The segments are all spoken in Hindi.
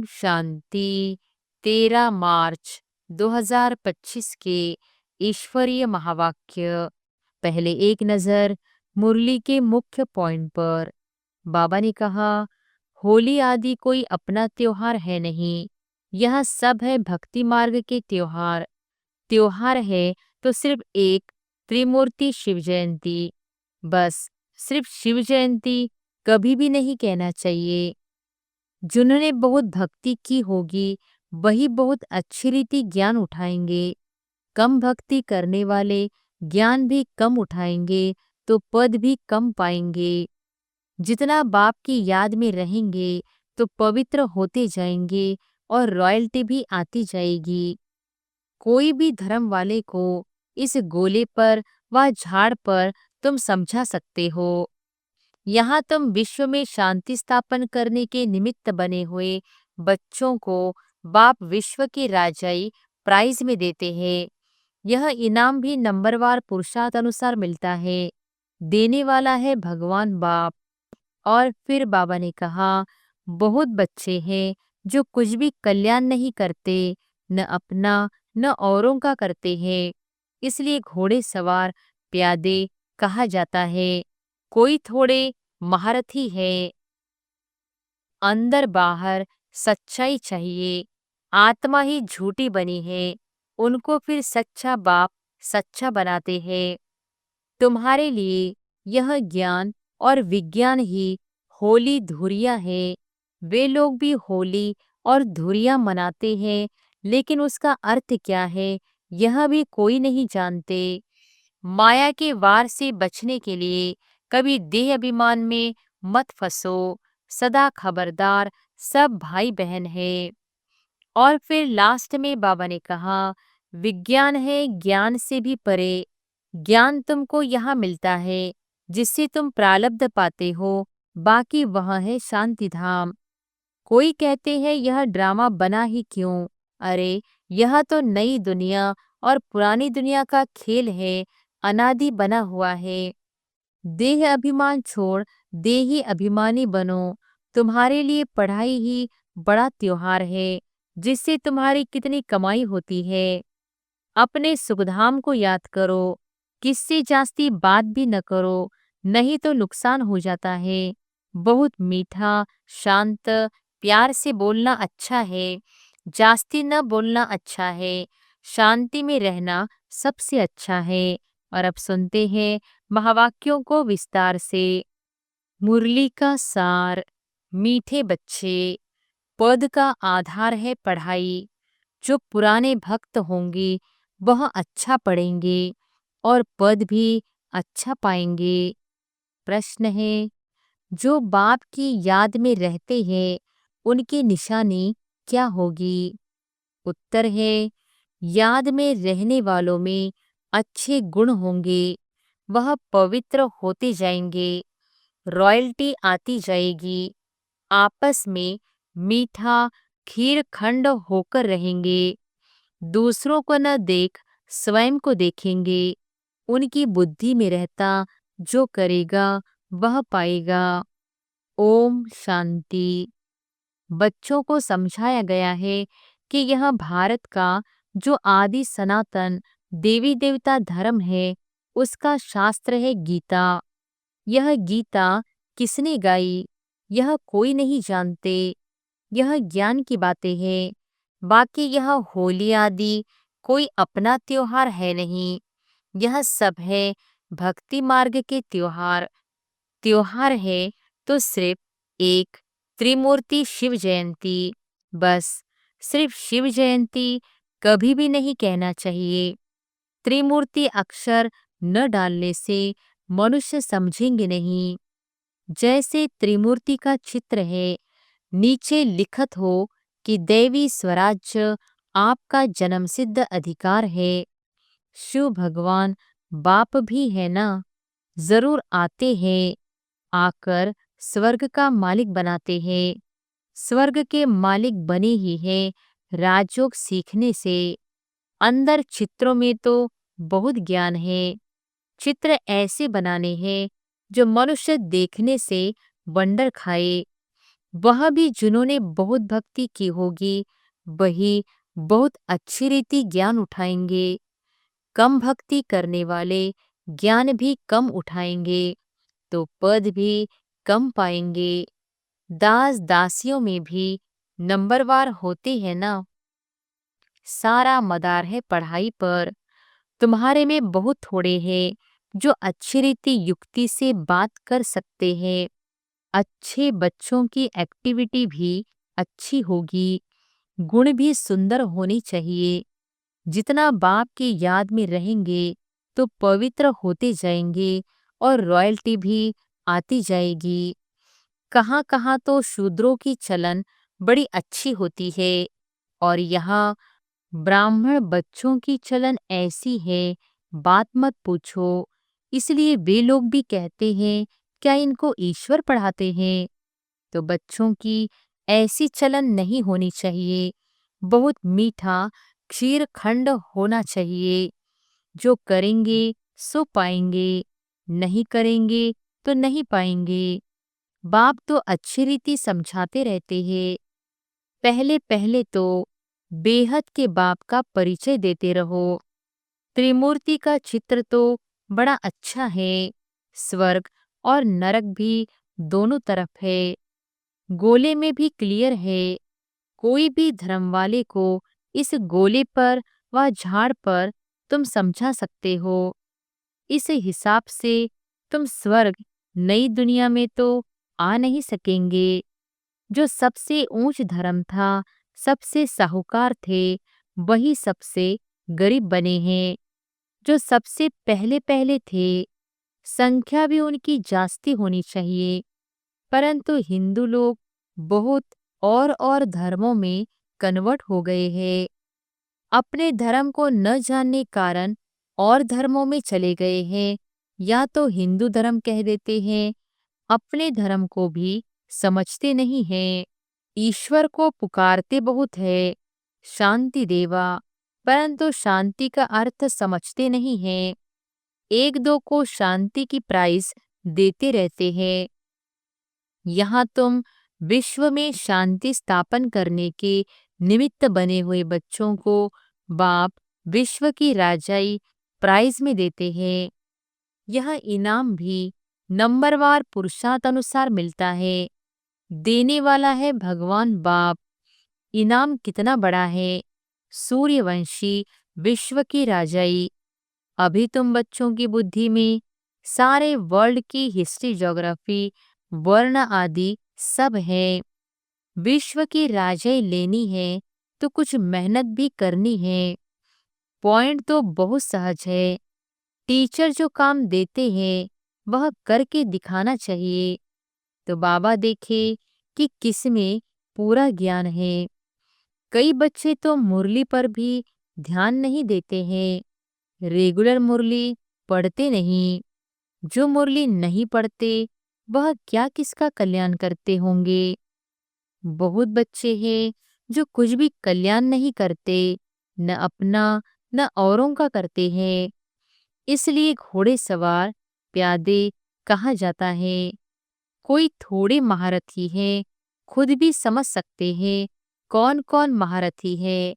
शांति। 13 मार्च 2025 के ईश्वरीय महावाक्य। पहले एक नजर मुरली के मुख्य पॉइंट पर। बाबा ने कहा, होली आदि कोई अपना त्योहार है नहीं, यह सब है भक्ति मार्ग के त्योहार। त्योहार है तो सिर्फ एक, त्रिमूर्ति शिव जयंती। बस सिर्फ शिव जयंती कभी भी नहीं कहना चाहिए। जिन्होंने बहुत भक्ति की होगी वही बहुत अच्छी रीति ज्ञान उठाएंगे। कम भक्ति करने वाले ज्ञान भी कम उठाएंगे तो पद भी कम पाएंगे। जितना बाप की याद में रहेंगे तो पवित्र होते जाएंगे और रॉयल्टी भी आती जाएगी। कोई भी धर्म वाले को इस गोले पर व झाड़ पर तुम समझा सकते हो। यहाँ तुम विश्व में शांति स्थापन करने के निमित्त बने हुए बच्चों को बाप विश्व के राजाई प्राइज में देते हैं। यह इनाम भी नंबरवार पुरुषार्थ अनुसार मिलता है। देने वाला है भगवान बाप। और फिर बाबा ने कहा, बहुत बच्चे हैं जो कुछ भी कल्याण नहीं करते, न अपना न औरों का करते हैं। इसलिए घोड़े सवार प्यादे कहा जाता है। कोई थोड़े महारथी है। अंदर बाहर सच्चाई चाहिए। आत्मा ही झूठी बनी है, उनको फिर सच्चा बाप सच्चा बनाते हैं। तुम्हारे लिए यह ज्ञान और विज्ञान ही होली धुरियां है। वे लोग भी होली और धुरियां मनाते हैं, लेकिन उसका अर्थ क्या है यह भी कोई नहीं जानते। माया के वार से बचने के लिए कभी देह अभिमान में मत फंसो। सदा खबरदार, सब भाई बहन है। और फिर लास्ट में बाबा ने कहा, विज्ञान है ज्ञान से भी परे। ज्ञान तुमको यहाँ मिलता है जिससे तुम प्रारब्ध पाते हो, बाकी वह है शांति धाम। कोई कहते हैं यह ड्रामा बना ही क्यों। अरे यह तो नई दुनिया और पुरानी दुनिया का खेल है, अनादि बना हुआ है। देह अभिमान छोड़ देही अभिमानी बनो। तुम्हारे लिए पढ़ाई ही बड़ा त्योहार है, जिससे तुम्हारी कितनी कमाई होती है। अपने सुखधाम को याद करो, किससे जास्ती बात भी न करो, नहीं तो नुकसान हो जाता है। बहुत मीठा शांत प्यार से बोलना अच्छा है, जास्ती न बोलना अच्छा है। शांति में रहना सबसे अच्छा है। और अब सुनते हैं महावाक्यों को विस्तार से। मुरली का सार। मीठे बच्चे, पद का आधार है पढ़ाई। जो पुराने भक्त होंगे वह अच्छा पढ़ेंगे और पद भी अच्छा पाएंगे। प्रश्न है, जो बाप की याद में रहते हैं उनकी निशानी क्या होगी? उत्तर है, याद में रहने वालों में अच्छे गुण होंगे, वह पवित्र होते जाएंगे, रॉयल्टी आती जाएगी। आपस में मीठा खीर खंड होकर रहेंगे। दूसरों को न देख स्वयं को देखेंगे। उनकी बुद्धि में रहता जो करेगा वह पाएगा। ओम शांति। बच्चों को समझाया गया है कि यह भारत का जो आदि सनातन देवी देवता धर्म है उसका शास्त्र है गीता। यह गीता किसने गाई यह कोई नहीं जानते। यह ज्ञान की बातें हैं। बाकी यह होली आदि कोई अपना त्योहार है नहीं, यह सब है भक्ति मार्ग के त्योहार। त्योहार है तो सिर्फ एक, त्रिमूर्ति शिव जयंती। बस सिर्फ शिव जयंती कभी भी नहीं कहना चाहिए। त्रिमूर्ति अक्षर न डालने से मनुष्य समझेंगे नहीं। जैसे त्रिमूर्ति का चित्र है, नीचे लिखत हो कि देवी स्वराज्य आपका जन्मसिद्ध अधिकार है। शिव भगवान बाप भी है ना, जरूर आते हैं, आकर स्वर्ग का मालिक बनाते हैं। स्वर्ग के मालिक बने ही हैं राजयोग सीखने से। अंदर चित्रों में तो बहुत ज्ञान है। चित्र ऐसे बनाने हैं जो मनुष्य देखने से वंडर खाए। वह भी जिन्होंने बहुत भक्ति की होगी, वही बहुत अच्छी रीति ज्ञान उठाएंगे। कम भक्ति करने वाले ज्ञान भी कम उठाएंगे, तो पद भी कम पाएंगे। दास दासियों में भी नंबरवार होते हैं ना। सारा मदार है पढ़ाई पर। तुम्हारे में बहुत थोड़े हैं जो अच्छी रीति युक्ति से बात कर सकते हैं। अच्छे बच्चों की एक्टिविटी भी अच्छी होगी, गुण भी सुंदर होनी चाहिए। जितना बाप की याद में रहेंगे तो पवित्र होते जाएंगे और रॉयल्टी भी आती जाएगी। कहाँ कहाँ तो शूद्रों की चलन बड़ी अच्छी होती है, और यहाँ ब्राह्मण बच्चों की चलन ऐसी है, बात मत पूछो। इसलिए वे लोग भी कहते हैं, क्या इनको ईश्वर पढ़ाते हैं? तो बच्चों की ऐसी चलन नहीं होनी चाहिए। बहुत मीठा क्षीर खंड होना चाहिए। जो करेंगे सो पाएंगे, नहीं करेंगे तो नहीं पाएंगे। बाप तो अच्छी रीति समझाते रहते हैं। पहले पहले तो बेहद के बाप का परिचय देते रहो। त्रिमूर्ति का चित्र तो बड़ा अच्छा है। स्वर्ग और नरक भी दोनों तरफ है। गोले में भी क्लियर है। कोई भी धर्म वाले को इस गोले पर व झाड़ पर तुम समझा सकते हो। इस हिसाब से तुम स्वर्ग नई दुनिया में तो आ नहीं सकेंगे। जो सबसे ऊंच धर्म था, सबसे साहूकार थे, वही सबसे गरीब बने हैं। जो सबसे पहले पहले थे, संख्या भी उनकी जास्ती होनी चाहिए। परंतु हिंदू लोग बहुत और धर्मों में कन्वर्ट हो गए हैं। अपने धर्म को न जानने कारण और धर्मों में चले गए हैं, या तो हिंदू धर्म कह देते हैं। अपने धर्म को भी समझते नहीं हैं। ईश्वर को पुकारते बहुत है, शांति देवा, परंतु शांति का अर्थ समझते नहीं हैं। एक दो को शांति की प्राइज देते रहते हैं। यहाँ तुम विश्व में शांति स्थापन करने के निमित्त बने हुए बच्चों को बाप विश्व की राजाई प्राइज में देते हैं। यह इनाम भी नंबरवार पुरुषार्थ अनुसार मिलता है। देने वाला है भगवान बाप। इनाम कितना बड़ा है! सूर्यवंशी विश्व की राजाई। अभी तुम बच्चों की बुद्धि में सारे वर्ल्ड की हिस्ट्री, ज्योग्राफी, वर्ण आदि सब है। विश्व की राजाई लेनी है तो कुछ मेहनत भी करनी है। पॉइंट तो बहुत सहज है। टीचर जो काम देते हैं वह करके दिखाना चाहिए, तो बाबा देखे कि किसमें पूरा ज्ञान है। कई बच्चे तो मुरली पर भी ध्यान नहीं देते हैं। रेगुलर मुरली पढ़ते नहीं। जो मुरली नहीं पढ़ते वह क्या किसका कल्याण करते होंगे। बहुत बच्चे हैं जो कुछ भी कल्याण नहीं करते, न अपना न औरों का करते हैं। इसलिए घोड़े सवार प्यादे कहा जाता है। कोई थोड़े महारथी है, खुद भी समझ सकते हैं कौन कौन महारथी है।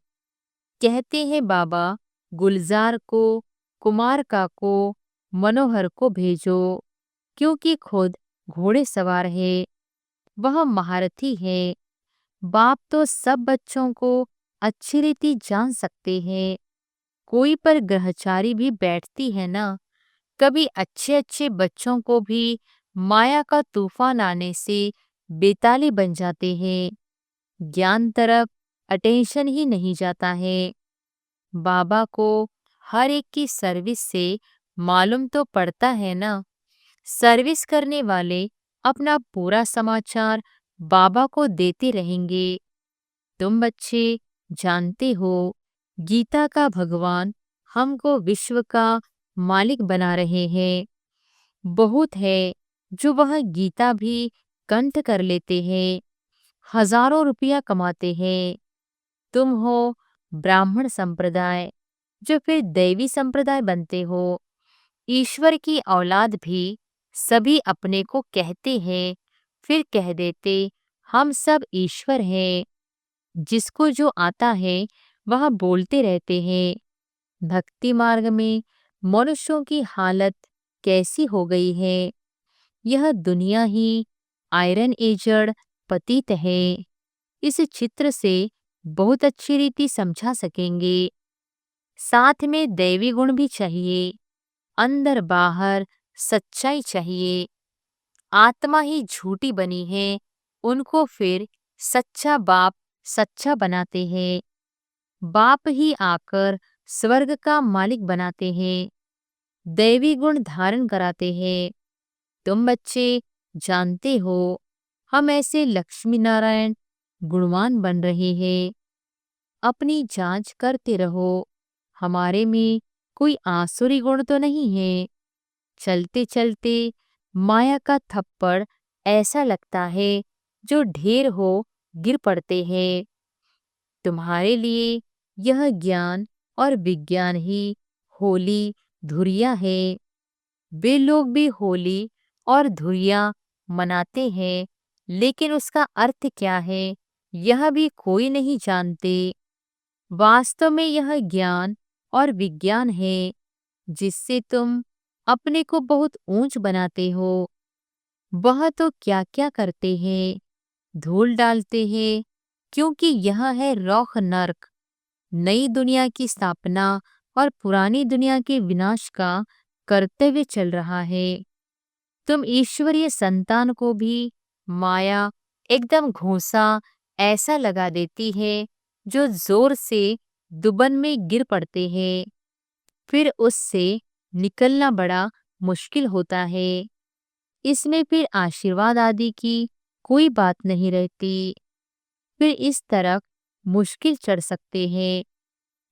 कहते हैं बाबा, गुलजार को, कुमार का को, मनोहर को भेजो, क्योंकि खुद घोड़े सवार है, वह महारथी है। बाप तो सब बच्चों को अच्छी रीति जान सकते हैं। कोई पर ग्रहचारी भी बैठती है ना। कभी अच्छे अच्छे बच्चों को भी माया का तूफान आने से बेताली बन जाते हैं। ज्ञान तरफ अटेंशन ही नहीं जाता है। बाबा को हर एक की सर्विस से मालूम तो पड़ता है ना। सर्विस करने वाले अपना पूरा समाचार बाबा को देते रहेंगे। तुम बच्चे जानते हो, गीता का भगवान हमको विश्व का मालिक बना रहे हैं। बहुत है जो वह गीता भी कंठ कर लेते हैं, हजारों रुपया कमाते हैं। तुम हो ब्राह्मण संप्रदाय, जो फिर दैवी संप्रदाय बनते हो। ईश्वर की औलाद भी सभी अपने को कहते हैं, फिर कह देते हम सब ईश्वर हैं। जिसको जो आता है वह बोलते रहते हैं। भक्ति मार्ग में मनुष्यों की हालत कैसी हो गई है। यह दुनिया ही आयरन एजड पतित है। इस चित्र से बहुत अच्छी रीति समझा सकेंगे। साथ में दैवी गुण भी चाहिए। अंदर बाहर सच्चाई चाहिए। आत्मा ही झूठी बनी है, उनको फिर सच्चा बाप सच्चा बनाते हैं। बाप ही आकर स्वर्ग का मालिक बनाते हैं। दैवी गुण धारण कराते हैं। तुम बच्चे जानते हो, हम ऐसे लक्ष्मी नारायण गुणवान बन रहे हैं। अपनी जांच करते रहो, हमारे में कोई आसुरी गुण तो नहीं है। चलते चलते माया का थप्पड़ ऐसा लगता है जो ढेर हो गिर पड़ते हैं। तुम्हारे लिए यह ज्ञान और विज्ञान ही होली धुरिया है। वे लोग भी होली और धुरिया मनाते हैं, लेकिन उसका अर्थ क्या है यह भी कोई नहीं जानते। वास्तव में यह ज्ञान और विज्ञान है जिससे तुम अपने को बहुत ऊंच बनाते हो। वह तो क्या क्या करते हैं, धूल डालते हैं, क्योंकि यह है रौख नर्क। नई दुनिया की स्थापना और पुरानी दुनिया के विनाश का कर्तव्य चल रहा है। तुम ईश्वरीय संतान को भी माया एकदम घूंसा ऐसा लगा देती है जो जोर से दुबन में गिर पड़ते हैं। फिर उससे निकलना बड़ा मुश्किल होता है। इसमें फिर आशीर्वाद आदि की कोई बात नहीं रहती। फिर इस तरफ मुश्किल चढ़ सकते हैं।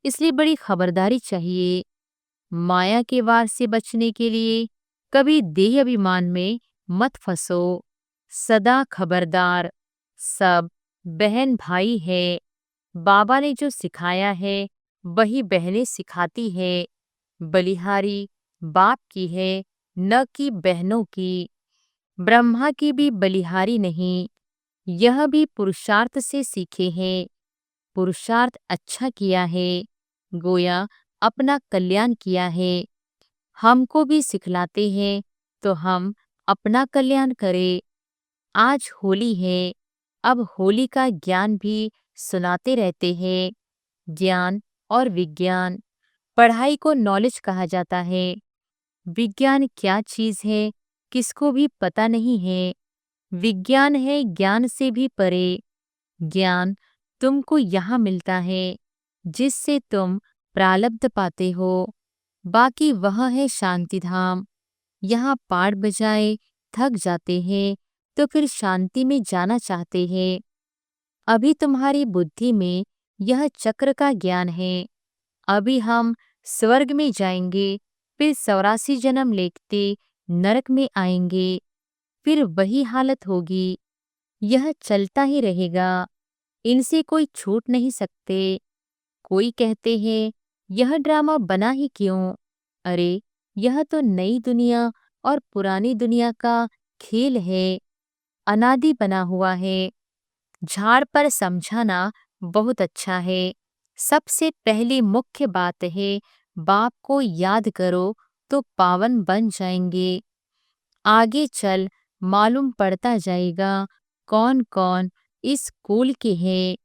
इसलिए बड़ी खबरदारी चाहिए। माया के वार से बचने के लिए कभी देह अभिमान में मत फंसो। सदा खबरदार। सब बहन भाई है। बाबा ने जो सिखाया है वही बहनें सिखाती है। बलिहारी बाप की है, न कि बहनों की। ब्रह्मा की भी बलिहारी नहीं, यह भी पुरुषार्थ से सीखे हैं। पुरुषार्थ अच्छा किया है, गोया अपना कल्याण किया है। हमको भी सिखलाते हैं तो हम अपना कल्याण करें। आज होली है, अब होली का ज्ञान भी सुनाते रहते हैं। ज्ञान और विज्ञान, पढ़ाई को नॉलेज कहा जाता है। विज्ञान क्या चीज है किसको भी पता नहीं है। विज्ञान है ज्ञान से भी परे। ज्ञान तुमको यहाँ मिलता है जिससे तुम प्रालब्ध पाते हो। बाकी वह है शांति धाम। यहाँ पाठ बजाए थक जाते हैं तो फिर शांति में जाना चाहते हैं। अभी तुम्हारी बुद्धि में यह चक्र का ज्ञान है। अभी हम स्वर्ग में जाएंगे, फिर 84 जन्म लेते नरक में आएंगे, फिर वही हालत होगी। यह चलता ही रहेगा, इनसे कोई छूट नहीं सकते। कोई कहते हैं यह ड्रामा बना ही क्यों। अरे यह तो नई दुनिया और पुरानी दुनिया का खेल है, अनादि बना हुआ है। झाड़ पर समझाना बहुत अच्छा है। सबसे पहली मुख्य बात है बाप को याद करो तो पावन बन जाएंगे। आगे चल मालूम पड़ता जाएगा कौन कौन इस कुल के हैं।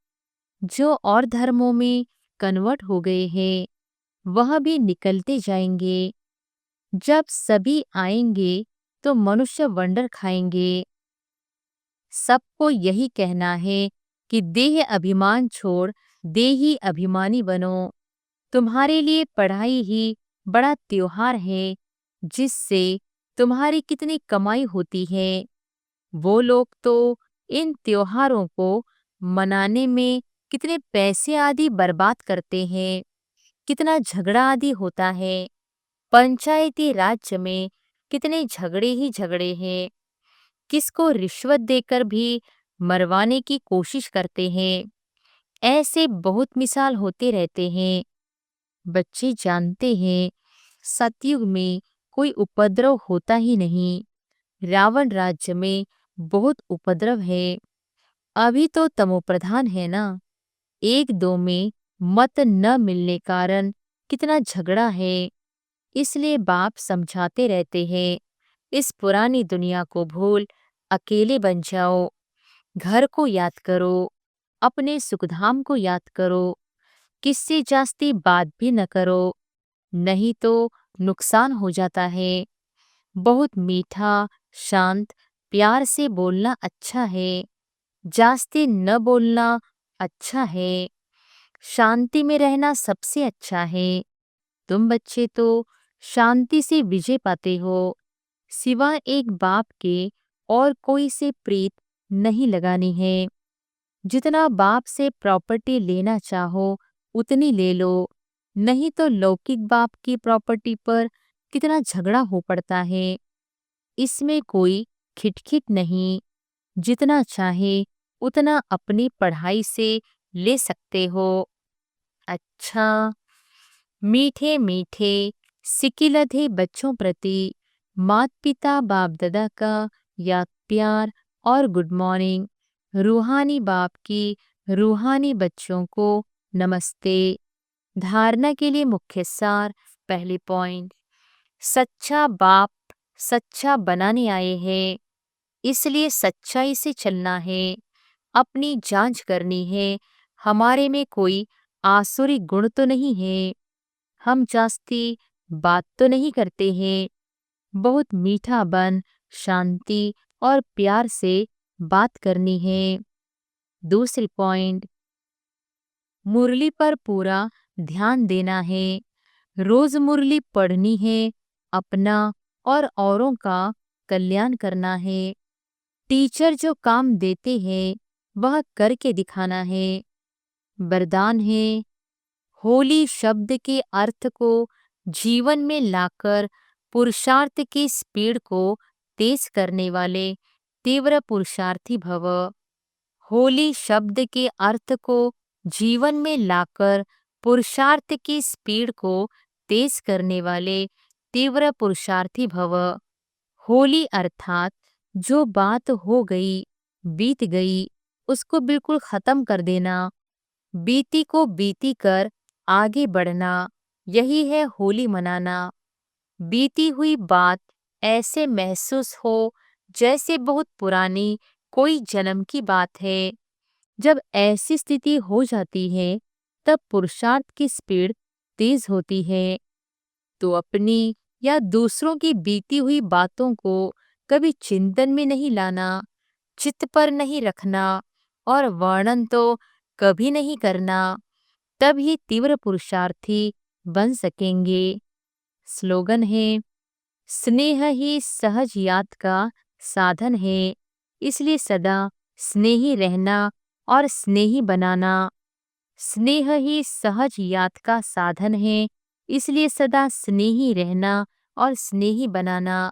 जो और धर्मों में कन्वर्ट हो गए हैं वह भी निकलते जाएंगे। जब सभी आएंगे तो मनुष्य वंडर खाएंगे। सबको यही कहना है कि देह अभिमान छोड़ देही अभिमानी बनो। तुम्हारे लिए पढ़ाई ही बड़ा त्योहार है जिससे तुम्हारी कितनी कमाई होती है। वो लोग तो इन त्योहारों को मनाने में कितने पैसे आदि बर्बाद करते हैं, कितना झगड़ा आदि होता है। पंचायती राज्य में कितने झगड़े ही झगड़े हैं। किसको रिश्वत देकर भी मरवाने की कोशिश करते हैं। ऐसे बहुत मिसाल होते रहते हैं। बच्चे जानते हैं सतयुग में कोई उपद्रव होता ही नहीं। रावण राज्य में बहुत उपद्रव है। अभी तो तमोप्रधान है ना। एक दो में मत न मिलने कारण कितना झगड़ा है। इसलिए बाप समझाते रहते हैं, इस पुरानी दुनिया को भूल अकेले बन जाओ। घर को याद करो, अपने सुखधाम को याद करो। किससे जास्ती बात भी न करो, नहीं तो नुकसान हो जाता है। बहुत मीठा, शांत, प्यार से बोलना अच्छा है। जास्ती न बोलना अच्छा है। शांति में रहना सबसे अच्छा है। तुम बच्चे तो शांति से विजय पाते हो। सिवाय एक बाप के और कोई से प्रीत नहीं लगानी है। जितना बाप से प्रॉपर्टी लेना चाहो उतनी ले लो, नहीं तो लौकिक बाप की प्रॉपर्टी पर कितना झगड़ा हो पड़ता है। इसमें कोई खिटखिट नहीं। जितना चाहे उतना अपनी पढ़ाई से ले सकते हो। अच्छा, मीठे मीठे सिकिलधे बच्चों प्रति माता पिता बाप दादा का याद प्यार और गुड मॉर्निंग। रूहानी बाप की रूहानी बच्चों को नमस्ते। धारणा के लिए मुख्य सार। पहले पॉइंट, सच्चा बाप सच्चा बनाने आए हैं, इसलिए सच्चाई से चलना है। अपनी जांच करनी है, हमारे में कोई आसुरी गुण तो नहीं है। हम जास्ती बात तो नहीं करते हैं। बहुत मीठा बन शांति और प्यार से बात करनी है। दूसरी पॉइंट, मुरली पर पूरा ध्यान देना है। रोज मुरली पढ़नी है, अपना और औरों का कल्याण करना है। टीचर जो काम देते हैं वह करके दिखाना है। वरदान है, होली शब्द के अर्थ को जीवन में लाकर पुरुषार्थ की स्पीड को तेज करने वाले तीव्र पुरुषार्थी भव। होली शब्द के अर्थ को जीवन में लाकर पुरुषार्थ की स्पीड को तेज करने वाले तीव्र पुरुषार्थी भव। होली अर्थात जो बात हो गई, बीत गई, उसको बिल्कुल खत्म कर देना। बीती को बीती कर आगे बढ़ना, यही है होली मनाना। बीती हुई बात ऐसे महसूस हो जैसे बहुत पुरानी कोई जन्म की बात है। जब ऐसी स्थिति हो जाती है तब पुरुषार्थ की स्पीड तेज होती है। तो अपनी या दूसरों की बीती हुई बातों को कभी चिंतन में नहीं लाना, चित्त पर नहीं रखना और वर्णन तो कभी नहीं करना। तब ही तीव्र पुरुषार्थी बन सकेंगे। स्लोगन है, स्नेह ही सहज याद का साधन है, इसलिए सदा स्नेही रहना और स्नेही बनाना। स्नेह ही सहज याद का साधन है, इसलिए सदा स्नेही रहना और स्नेही बनाना।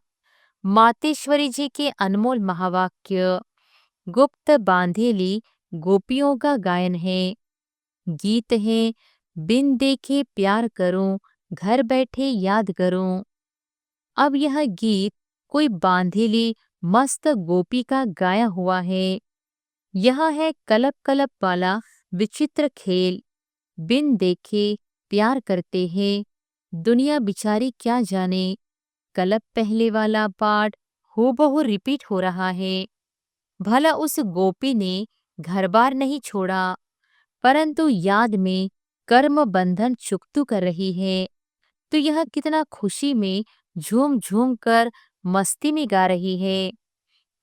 मातेश्वरी जी के अनमोल महावाक्य गुप्त बांधेली गोपियों का गायन है। गीत है, बिन देखे प्यार करूं, घर बैठे याद करूं। अब यह गीत कोई बांधेली मस्त गोपी का गाया हुआ है। यह है कलप कलप वाला विचित्र खेल। बिन देखे प्यार करते हैं, दुनिया बिचारी क्या जाने। कलप पहले वाला पाठ हूबहू रिपीट हो रहा है। भला उस गोपी ने घर बार नहीं छोड़ा, परंतु याद में कर्म बंधन चुकतू कर रही है। तो यह कितना खुशी में झूम झूम कर मस्ती में गा रही है।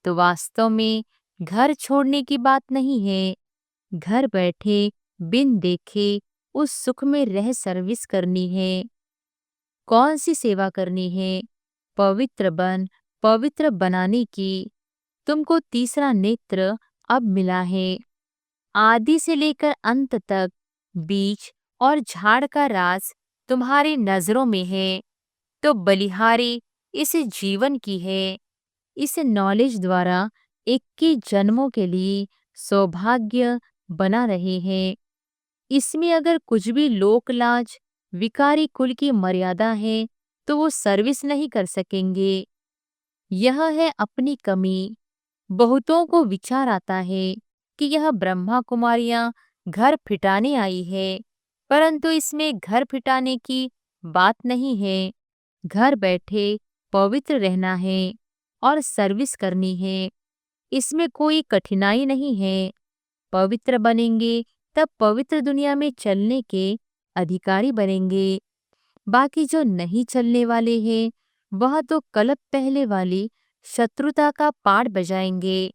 तो वास्तव में घर छोड़ने की बात नहीं है। घर बैठे बिन देखे उस सुख में रह सर्विस करनी है। कौन सी सेवा करनी है? पवित्र बन पवित्र बनाने की। तुमको तीसरा नेत्र अब मिला है। आदि से लेकर अंत तक बीज और झाड़ का राज तुम्हारी नजरों में है। तो बलिहारी इस जीवन की है। इस नॉलेज द्वारा 21 जन्मों के लिए सौभाग्य बना रहे हैं। इसमें अगर कुछ भी लोक लाज विकारी कुल की मर्यादा है तो वो सर्विस नहीं कर सकेंगे। यह है अपनी कमी। बहुतों को विचार आता है कि यह ब्रह्मा कुमारियां घर फिटाने आई है, परंतु इसमें घर फिटाने की बात नहीं है। घर बैठे पवित्र रहना है और सर्विस करनी है। इसमें कोई कठिनाई नहीं है। पवित्र बनेंगे तब पवित्र दुनिया में चलने के अधिकारी बनेंगे। बाकी जो नहीं चलने वाले हैं, वह तो कलप पहले वाली शत्रुता का पाठ बजाएंगे।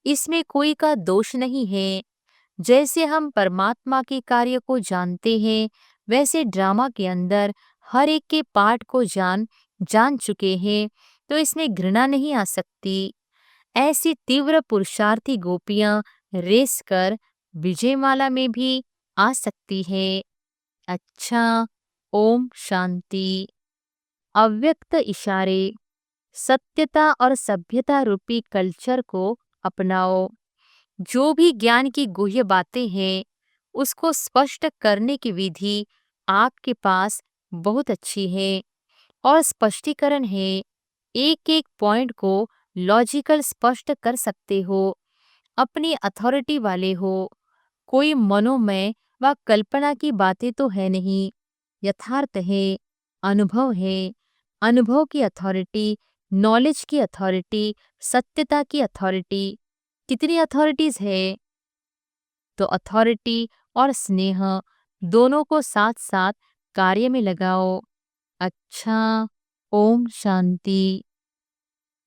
इसमें कोई का दोष नहीं है। जैसे हम परमात्मा के कार्य को जानते हैं, वैसे ड्रामा के अंदर हर एक के पार्ट को जान जान चुके हैं, तो इसमें घृणा नहीं आ सकती। ऐसी तीव्र पुरुषार्थी गोपियां रेस कर विजयमाला में भी आ सकती है। अच्छा, ओम शांति। अव्यक्त इशारे। सत्यता और सभ्यता रूपी कल्चर को अपनाओ। जो भी ज्ञान की गुह्य बातें हैं, उसको स्पष्ट करने की विधि आपके पास बहुत अच्छी है और स्पष्टीकरण है। एक एक पॉइंट को लॉजिकल स्पष्ट कर सकते हो। अपनी अथॉरिटी वाले हो। कोई मनोमय व कल्पना की बातें तो है नहीं, यथार्थ है, अनुभव है। अनुभव की अथॉरिटी, नॉलेज की अथॉरिटी, सत्यता की अथॉरिटी। कितनी अथॉरिटीज है? तो अथॉरिटी और स्नेह दोनों को साथ साथ कार्य में लगाओ। अच्छा, ओम शांति।